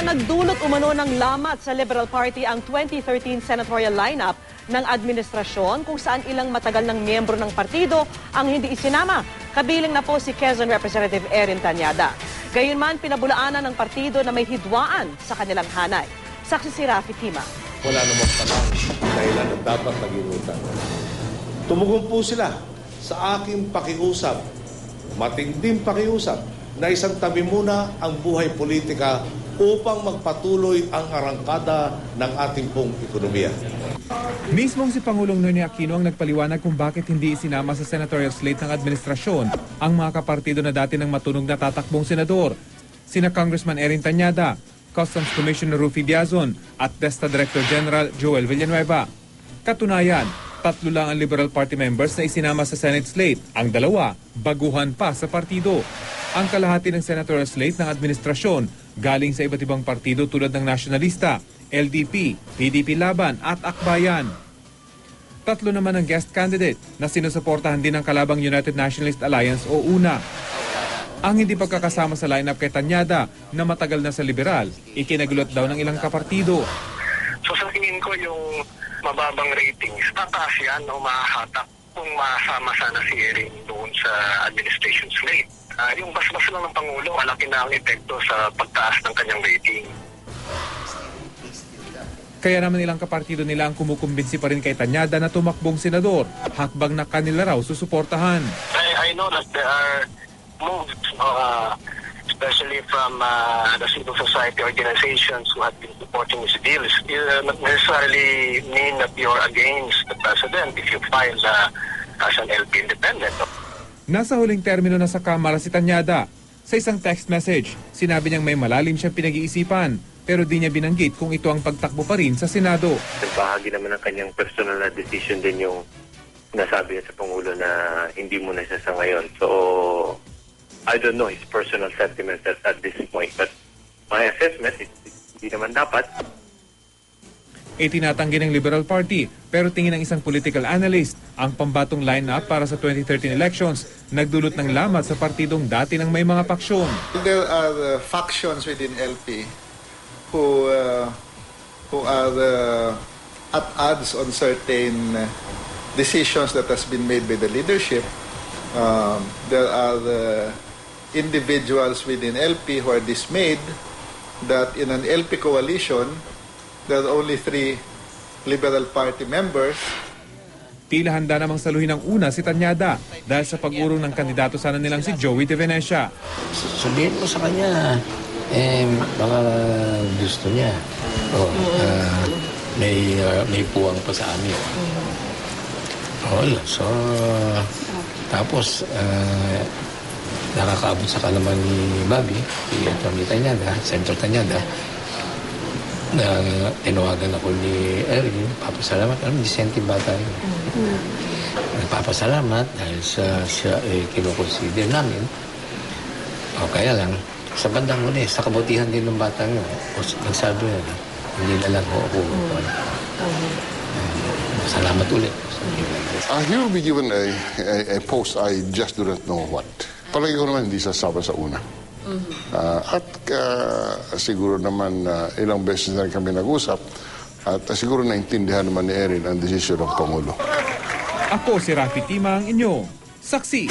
nagdulot umano ng lamat sa Liberal Party ang 2013 senatorial lineup ng administrasyon kung saan ilang matagal ng miyembro ng partido ang hindi isinama. Kabilang na po si Quezon Representative Erin Tanyada. Gayunman, pinabulaanan ng partido na may hidwaan sa kanilang hanay. Saksi si Rafi Tima. Wala namang palang dahilan na dapat naginutan. Tumugon po sila sa aking pakiusap, matinding pakiusap, na isang tabi muna ang buhay politika upang magpatuloy ang arangkada ng ating pong ekonomiya. Mismong si Pangulong Noynoy Aquino ang nagpaliwanag kung bakit hindi isinama sa senatorial slate ng administrasyon ang mga kapartido na dati ng matunog na tatakbong senador. Sina Congressman Erin Tanyada, Customs Commissioner Rufy Diazon at DESTA Director General Joel Villanueva. Katunayan, 3 lang ang Liberal Party members na isinama sa Senate slate. Ang 2, baguhan pa sa partido. Ang kalahati ng senatorial slate ng administrasyon galing sa iba't ibang partido tulad ng Nationalista, LDP, PDP Laban at Akbayan. 3 naman ang guest candidate na sinusuportahan din ng kalabang United Nationalist Alliance o UNA. Ang hindi pagkakasama sa lineup kay Tanyada na matagal na sa liberal, ikinagulat daw ng ilang kapartido. So sa tingin ko yung mababang ratings, tataas yan o mahahatak kung masama sana si Erin doon sa administration slate. Yung basbas lang ng Pangulo, malaki na ang epekto sa pagtaas ng kanyang rating. Kaya naman ilang kapartido nila ang kumukumbinsi pa rin kay Tanyada na tumakbong senador, hakbang na kanila raw susuportahan. I know that there are moves, especially from the civil society organizations who have been supporting his bills. It not necessarily mean that you're against the president if you file as an LP independent. Nasa huling termino na sa Kamara si Tanyada. Sa isang text message, sinabi niyang may malalim siyang pinag-iisipan pero di niya binanggit kung ito ang pagtakbo pa rin sa Senado. Bahagi naman ng kanyang personal na decision din yung nasabi niya sa Pangulo na hindi muna siya sa ngayon. So, I don't know his personal sentiments at this point, but my assessment is hindi naman dapat. Itinatanggi ng Liberal Party pero tingin ng isang political analyst ang pambatong lineup para sa 2013 elections nagdulot ng lamat sa partidong dati ng may mga paksyon. There are factions within LP who are at odds on certain decisions that has been made by the leadership. There are individuals within LP who are dismayed that in an LP coalition there are only 3 Liberal Party members. Tila handa namang saluhin ng una si Tanyada dahil sa pag-urong ng kandidato sana nilang si Joey De Venecia. Sabihin mo sa kanya, baka gusto niya. May puwang pa sa amin. So, tapos, nakakaabot sa kalaman ni Bobby, si Atty. Tanyada, Senator Tanyada, na tinawagan ako ni Erin, papasalamat. Disente bata yun. Nagpapasalamat dahil siya kinukonsider namin. O kaya lang, sa bandang huli, sa kabutihan din ng bata yun. Nagsabi na, hindi na lang ako. Salamat ulit. He will be given a post, I just do not know what. Palagi ko naman hindi sasama sa una. Siguro naman ilang beses na kami nag-usap at siguro naintindihan naman ni Erin ang desisyon ng Pangulo. Ako si Rafi Tima, ang inyong saksi.